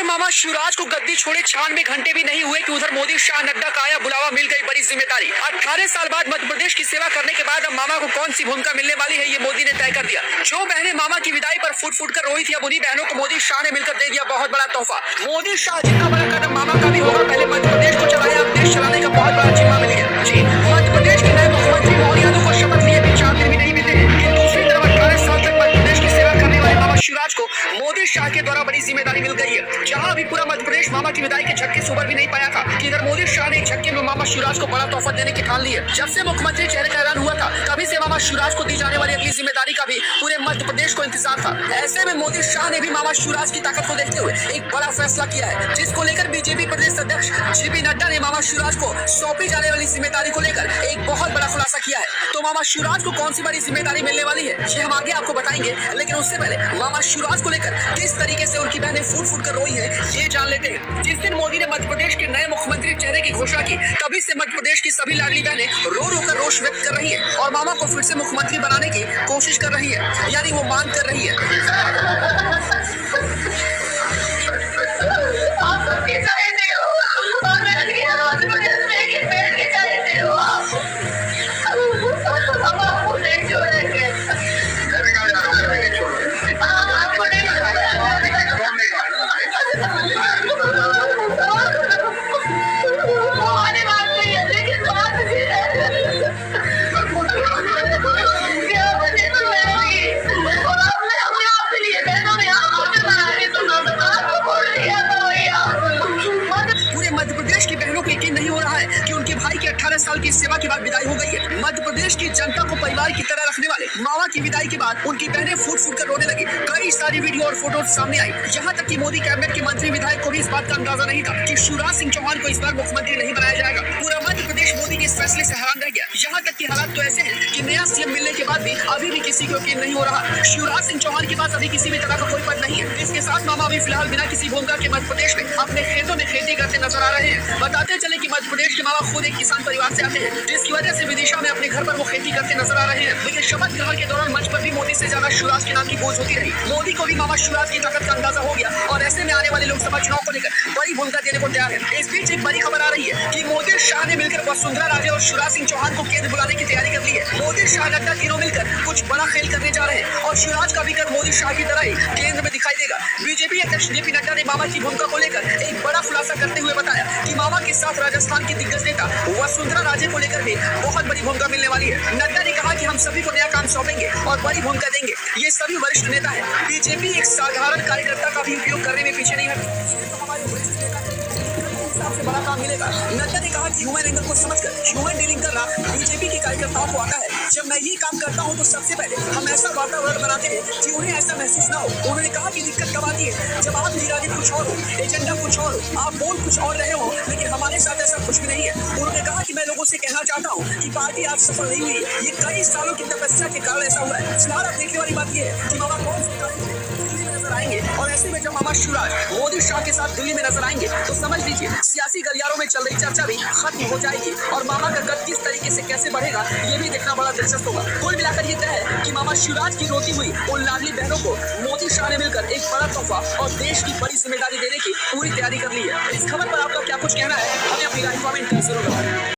इधर मामा शिवराज को गद्दी छोड़े 96 घंटे भी नहीं हुए कि उधर मोदी शाह नड्डा का आया बुलावा, मिल गई बड़ी जिम्मेदारी। 18 साल बाद मध्य प्रदेश की सेवा करने के बाद अब मामा को कौन सी भूमिका मिलने वाली है, ये मोदी ने तय कर दिया। जो बहनें मामा की विदाई पर फुट फुट कर रोई थी, अब उन्हीं बहनों को मोदी शाह ने मिलकर दे दिया बहुत बड़ा तोहफा। मोदी शाह जितना बड़ा कदम मामा का भी होगा, पहले मध्य प्रदेश को चलाया, अब देश चलाने का बहुत बड़ा जिम्मा मिल गया। जी, मध्य प्रदेश के नए मुख्यमंत्री मोहन यादव को शपथ लिए भी 4 दिन भी नहीं बीते कि दूसरी तरफ 18 साल तक मध्य प्रदेश की सेवा करने वाले मामा शिवराज को मोदी शाह के द्वारा बड़ी जिम्मेदारी मिल गई है। जहां अभी पूरा मध्य प्रदेश मामा की विदाई के झटके से उबर भी नहीं पाया था कि इधर मोदी शाह ने एक झटके में मामा शिवराज को बड़ा तोहफा देने की ठान ली है। जब से मुख्यमंत्री चेहरे का ऐलान हुआ था, तभी से मामा शिवराज को दी जाने वाली अगली जिम्मेदारी का भी पूरे मध्य प्रदेश को इंतजार था। ऐसे में मोदी शाह ने भी मामा शिवराज की ताकत को देखते हुए एक बड़ा फैसला किया है, जिसको लेकर बीजेपी प्रदेश अध्यक्ष जेपी नड्डा ने मामा शिवराज को सौंपी जाने वाली जिम्मेदारी को लेकर एक बहुत बड़ा खुलासा किया है। तो मामा शिवराज को कौन सी बड़ी जिम्मेदारी मिलने वाली है, ये हम आगे आपको बताएंगे, लेकिन उससे पहले मामा शिवराज को लेकर किस तरीके से उनकी बहनें फूट फूट कर रोई है, ये जान लेते हैं। जिस दिन मोदी ने मध्य प्रदेश के नए मुख्यमंत्री चेहरे की घोषणा की, तभी से मध्य प्रदेश की सभी लाडली बहनें रो रो कर रोष व्यक्त कर रही है और मामा को फिर से मुख्यमंत्री बनाने की कोशिश कर रही है, यानी वो मांग कर रही है। यकीन नहीं हो रहा है कि उनके भाई की 18 साल की सेवा के बाद विदाई हो गई है। मध्य प्रदेश की जनता को परिवार की तरह रखने वाले मामा की विदाई के बाद उनकी बहनें फूट फूट कर रोने लगी। कई सारी वीडियो और फोटो सामने आई, यहाँ तक कि मोदी कैबिनेट के मंत्री विधायक को भी इस बात का अंदाजा नहीं था कि शिवराज सिंह चौहान को इस बार मुख्यमंत्री नहीं बनाया जाएगा। पूरा मध्य प्रदेश मोदी के इस फैसले से हैरान रह गया। यहाँ तक कि हालात तो ऐसे हैं कि नया सीएम मिलने के बाद भी अभी भी किसी को यकीन नहीं हो रहा। शिवराज सिंह चौहान के पास अभी किसी भी तरह का कोई पद नहीं है। इसके साथ मामा अभी फिलहाल बिना किसी भूमिका के मध्य प्रदेश में अपने खेतों में खेती करते नजर आ रहे हैं। बताते चले कि मध्य प्रदेश के मामा खुद एक किसान परिवार से आते हैं, जिसकी वजह से विदिशा में अपने घर पर वो खेती करते नजर आ रहे हैं। लेकिन शपथ ग्रहण के दौरान मंच पर भी मोदी से ज्यादा शिवराज के नाम की गूंज होती रही। मोदी को भी मामा शिवराज की ताकत का अंदाजा हो गया और ऐसे में आने वाले लोकसभा चुनाव को लेकर बड़ी भूमिका देने को तैयार है। इस बीच एक बड़ी खबर आ रही है कि मोदी शाह ने मिलकर वसुंधरा राजे और शिवराज सिंह चौहान को केंद्र बुलाने की तैयारी कर ली है। मोदी शाह नड्डा तीनों मिलकर कुछ बड़ा खेल करने जा रहे हैं और शिवराज का भी कर मोदी शाह की तरह ही केंद्र में दिखाई देगा। बीजेपी अध्यक्ष जेपी नड्डा ने मामा की भूमिका को लेकर एक बड़ा खुलासा करते हुए बताया कि मामा के साथ राजस्थान की दिग्गज नेता वसुंधरा राजे को लेकर भी बहुत बड़ी भूमिका मिलने वाली है। नड्डा ने कहा कि हम सभी को नया काम सौंपेंगे और बड़ी भूमिका देंगे। ये सभी वरिष्ठ नेता है। बीजेपी एक साधारण कार्यकर्ता का भी उपयोग करने में पीछे नहीं है। से बड़ा काम मिलेगा। नड्डा ने कहा कि ह्यूमन एंगल को समझकर ह्यूमन डीलिंग करना बीजेपी के कार्यकर्ताओं को आता है। जब मैं ये काम करता हूँ तो सबसे पहले हम ऐसा वातावरण बनाते हैं कि उन्हें ऐसा महसूस ना हो। उन्होंने कहा कि दिक्कत कब आती है जब आप इरादे कुछ और हो, एजेंडा कुछ और हो, आप बोल कुछ और रहे हो, लेकिन हमारे साथ ऐसा कुछ भी नहीं है। उन्होंने कहा कि मैं लोगों से कहना चाहता हूँ कि पार्टी आज सफल नहीं हुई है। ये कई सालों की तपस्या के कारण ऐसा हुआ है। फिलहाल अब देखने वाली बात यह है कि मामा कौन सी नजर आएंगे और ऐसे में जब मामा शिवराज मोदी शाह के साथ दिल्ली में नजर आएंगे तो समझ लीजिए सियासी गलियारों में चल रही चर्चा भी खत्म हो जाएगी और मामा का कद किस तरीके से कैसे बढ़ेगा, ये भी देखना बड़ा दिलचस्प होगा। कुल मिलाकर ये तय है कि मामा शिवराज की रोती हुई उन लाडली बहनों को मोदी शाह ने मिलकर एक बड़ा तोहफा और देश की बड़ी जिम्मेदारी देने की पूरी तैयारी कर ली है। इस खबर पर आपका क्या कुछ कहना है, हमें अपनी राय कमेंट करके जरूर बताएं।